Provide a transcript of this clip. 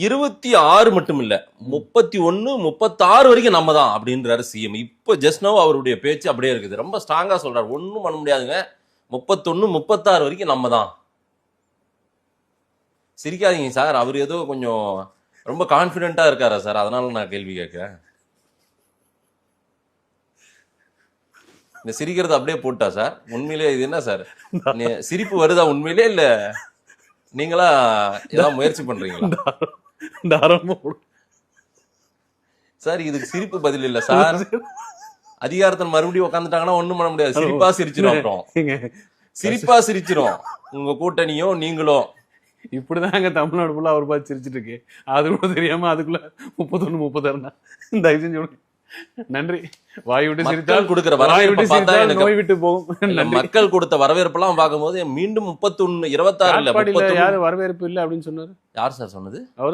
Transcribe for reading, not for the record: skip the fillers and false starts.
26 மட்டும் இல்ல 31, 36 வரைக்கும் நம்ம தான் அப்படின்றாரு சிஎம். இப்ப ஜஸ்ட் நவ் அவருடைய பேச்சு அப்படியே இருக்குது. ரொம்ப ஸ்ட்ராங்கா சொல்றாரு. ஒன்னும் பண்ண முடியாதுங்க. 31, 36 வரைக்கும் நம்ம தான். சிரிக்காதீங்க சார். அவர் ஏதோ கொஞ்சம் ரொம்ப கான்பிடென்ட்டா இருக்காரா சார்? அதனால நான் கேள்வி கேட்கிறேன். இந்த சிரிக்கிறது அப்படியே போட்டா சார்? உண்மையிலே இது என்ன சார்? சிரிப்பு வருதா உண்மையிலே இல்ல நீங்களா ஏதாவது முயற்சி பண்றீங்களா சார்? இதுக்கு சிரிப்பு பதில் இல்ல சார். அதிகாரத்தில் மறுபடியும் உட்காந்துட்டாங்கன்னா ஒண்ணும் பண்ண முடியாது. சிரிப்பா சிரிச்சிரும். அப்புறம் சிரிப்பா சிரிச்சிரும் உங்க கூட்டணியும் நீங்களும். இப்படிதாங்க தமிழ்நாடு ஃபுல்லா அவர் பார்த்து சிரிச்சிட்டு இருக்கு. அது கூட தெரியாம அதுக்குள்ள 31, 36 தயவு செஞ்சு நன்றி. வாய் விட்டு சிரித்தால் கொடுக்கிற வரவேற்பு பார்த்தா எனக்கு நோய் விட்டு போகும். மக்கள் கொடுத்த வரவேற்பெல்லாம் பார்க்கும்போது மீண்டும் 31, 26 யாரு வரவேற்பு இல்ல அப்படின்னு சொன்னாரு? யார் சார் சொன்னது? அவர்